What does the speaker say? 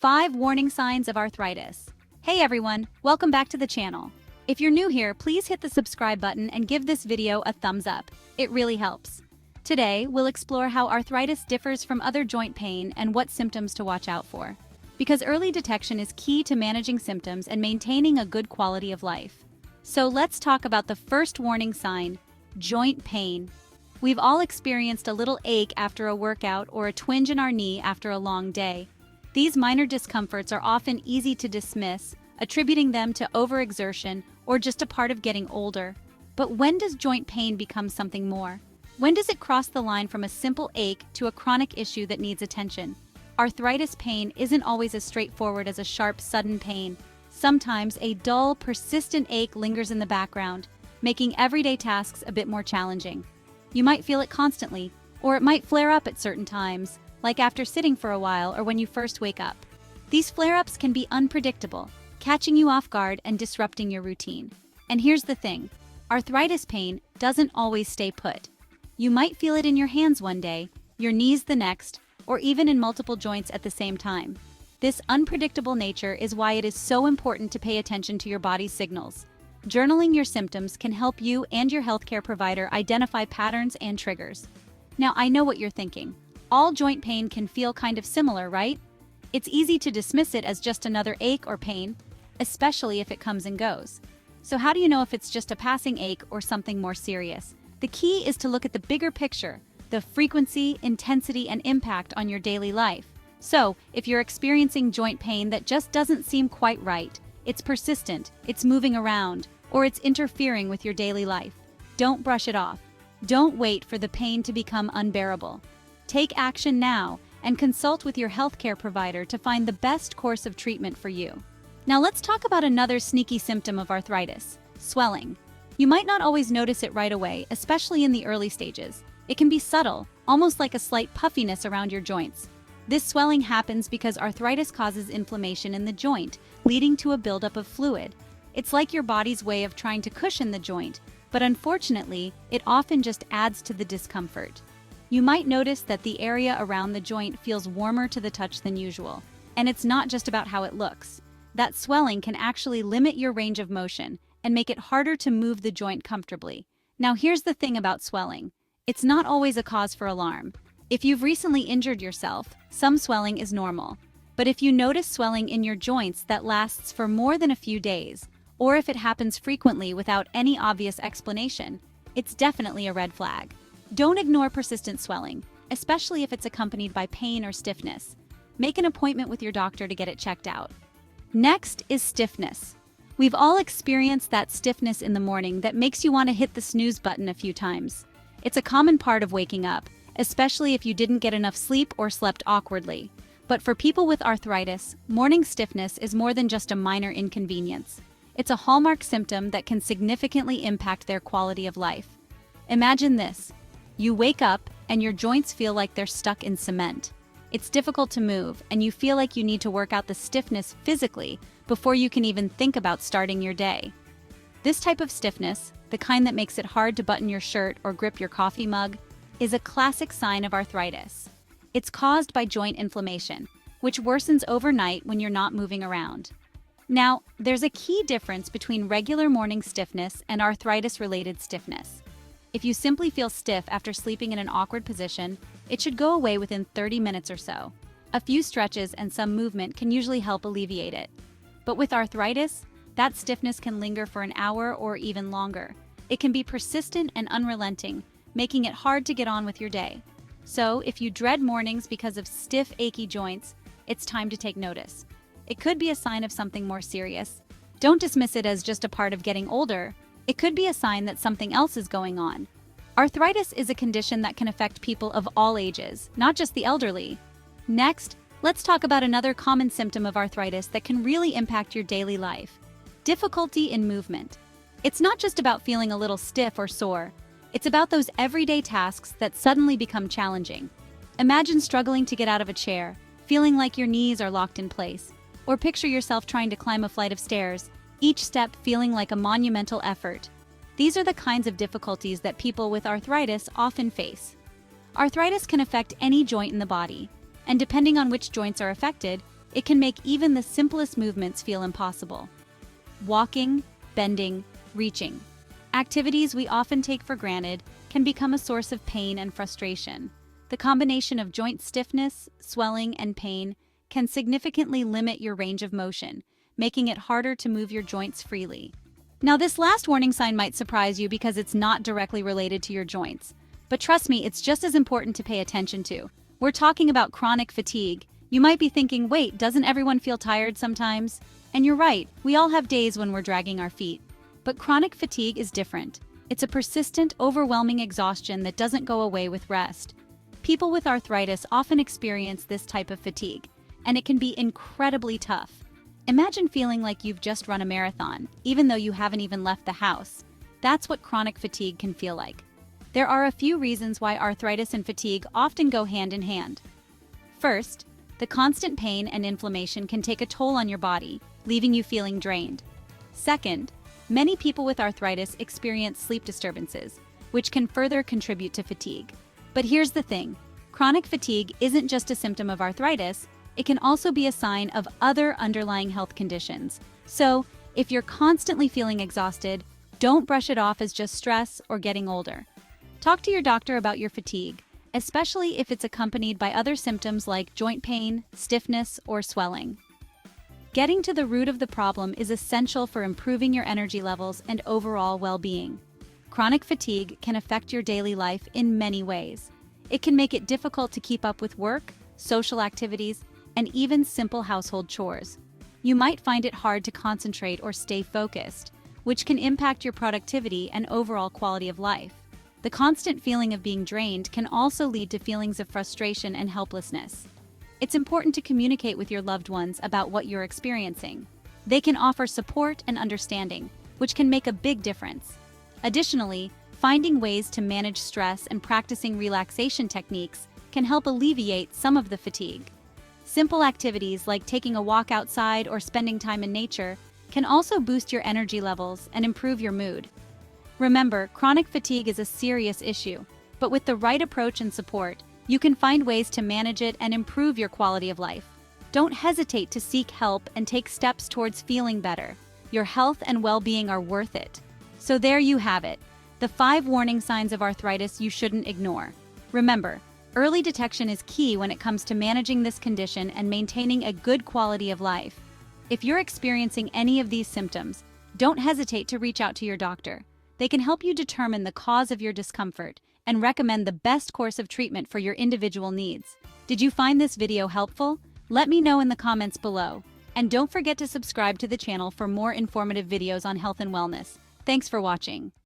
5 warning signs of arthritis. Hey everyone, welcome back to the channel. If you're new here, please hit the subscribe button and give this video a thumbs up. It really helps. Today, we'll explore how arthritis differs from other joint pain and what symptoms to watch out for. Because early detection is key to managing symptoms and maintaining a good quality of life. So let's talk about the first warning sign, joint pain. We've all experienced a little ache after a workout or a twinge in our knee after a long day. These minor discomforts are often easy to dismiss, attributing them to overexertion or just a part of getting older. But when does joint pain become something more? When does it cross the line from a simple ache to a chronic issue that needs attention? Arthritis pain isn't always as straightforward as a sharp, sudden pain. Sometimes a dull, persistent ache lingers in the background, making everyday tasks a bit more challenging. You might feel it constantly, or it might flare up at certain times, like after sitting for a while or when you first wake up. These flare-ups can be unpredictable, catching you off guard and disrupting your routine. And here's the thing, arthritis pain doesn't always stay put. You might feel it in your hands one day, your knees the next, or even in multiple joints at the same time. This unpredictable nature is why it is so important to pay attention to your body's signals. Journaling your symptoms can help you and your healthcare provider identify patterns and triggers. Now, I know what you're thinking. All joint pain can feel kind of similar, right? It's easy to dismiss it as just another ache or pain, especially if it comes and goes. So how do you know if it's just a passing ache or something more serious? The key is to look at the bigger picture, the frequency, intensity, and impact on your daily life. So, if you're experiencing joint pain that just doesn't seem quite right, it's persistent, it's moving around, or it's interfering with your daily life, don't brush it off. Don't wait for the pain to become unbearable. Take action now and consult with your healthcare provider to find the best course of treatment for you. Now let's talk about another sneaky symptom of arthritis, swelling. You might not always notice it right away, especially in the early stages. It can be subtle, almost like a slight puffiness around your joints. This swelling happens because arthritis causes inflammation in the joint, leading to a buildup of fluid. It's like your body's way of trying to cushion the joint, but unfortunately, it often just adds to the discomfort. You might notice that the area around the joint feels warmer to the touch than usual, and it's not just about how it looks. That swelling can actually limit your range of motion and make it harder to move the joint comfortably. Now here's the thing about swelling. It's not always a cause for alarm. If you've recently injured yourself, some swelling is normal. But if you notice swelling in your joints that lasts for more than a few days, or if it happens frequently without any obvious explanation, it's definitely a red flag. Don't ignore persistent swelling, especially if it's accompanied by pain or stiffness. Make an appointment with your doctor to get it checked out. Next is stiffness. We've all experienced that stiffness in the morning that makes you want to hit the snooze button a few times. It's a common part of waking up, especially if you didn't get enough sleep or slept awkwardly. But for people with arthritis, morning stiffness is more than just a minor inconvenience. It's a hallmark symptom that can significantly impact their quality of life. Imagine this. You wake up and your joints feel like they're stuck in cement. It's difficult to move, and you feel like you need to work out the stiffness physically before you can even think about starting your day. This type of stiffness, the kind that makes it hard to button your shirt or grip your coffee mug, is a classic sign of arthritis. It's caused by joint inflammation, which worsens overnight when you're not moving around. Now, there's a key difference between regular morning stiffness and arthritis-related stiffness. If you simply feel stiff after sleeping in an awkward position, it should go away within 30 minutes or so. A few stretches and some movement can usually help alleviate it. But with arthritis, that stiffness can linger for an hour or even longer. It can be persistent and unrelenting, making it hard to get on with your day. So, if you dread mornings because of stiff, achy joints, it's time to take notice. It could be a sign of something more serious. Don't dismiss it as just a part of getting older. It could be a sign that something else is going on. Arthritis is a condition that can affect people of all ages, not just the elderly. Next, let's talk about another common symptom of arthritis that can really impact your daily life: difficulty in movement. It's not just about feeling a little stiff or sore. It's about those everyday tasks that suddenly become challenging. Imagine struggling to get out of a chair, feeling like your knees are locked in place. Or picture yourself trying to climb a flight of stairs, each step feeling like a monumental effort. These are the kinds of difficulties that people with arthritis often face. Arthritis can affect any joint in the body, and depending on which joints are affected, It can make even the simplest movements feel impossible. Walking, bending, reaching. Activities we often take for granted can become a source of pain and frustration. The combination of joint stiffness, swelling, and pain can significantly limit your range of motion, making it harder to move your joints freely. Now, this last warning sign might surprise you because it's not directly related to your joints. But trust me, it's just as important to pay attention to. We're talking about chronic fatigue. You might be thinking, wait, doesn't everyone feel tired sometimes? And you're right, we all have days when we're dragging our feet. But chronic fatigue is different. It's a persistent, overwhelming exhaustion that doesn't go away with rest. People with arthritis often experience this type of fatigue, and it can be incredibly tough. Imagine feeling like you've just run a marathon, even though you haven't even left the house. That's what chronic fatigue can feel like. There are a few reasons why arthritis and fatigue often go hand in hand. First, the constant pain and inflammation can take a toll on your body, leaving you feeling drained. Second, many people with arthritis experience sleep disturbances, which can further contribute to fatigue. But here's the thing, chronic fatigue isn't just a symptom of arthritis, it can also be a sign of other underlying health conditions. So, if you're constantly feeling exhausted, don't brush it off as just stress or getting older. Talk to your doctor about your fatigue, especially if it's accompanied by other symptoms like joint pain, stiffness, or swelling. Getting to the root of the problem is essential for improving your energy levels and overall well-being. Chronic fatigue can affect your daily life in many ways. It can make it difficult to keep up with work, social activities, and even simple household chores. You might find it hard to concentrate or stay focused, which can impact your productivity and overall quality of life. The constant feeling of being drained can also lead to feelings of frustration and helplessness. It's important to communicate with your loved ones about what you're experiencing. They can offer support and understanding, which can make a big difference. Additionally, finding ways to manage stress and practicing relaxation techniques can help alleviate some of the fatigue. Simple activities like taking a walk outside or spending time in nature can also boost your energy levels and improve your mood. Remember, chronic fatigue is a serious issue, but with the right approach and support, you can find ways to manage it and improve your quality of life. Don't hesitate to seek help and take steps towards feeling better. Your health and well-being are worth it. So there you have it, the 5 warning signs of arthritis you shouldn't ignore. Remember, early detection is key when it comes to managing this condition and maintaining a good quality of life. If you're experiencing any of these symptoms, don't hesitate to reach out to your doctor. They can help you determine the cause of your discomfort and recommend the best course of treatment for your individual needs. Did you find this video helpful? Let me know in the comments below. And don't forget to subscribe to the channel for more informative videos on health and wellness. Thanks for watching.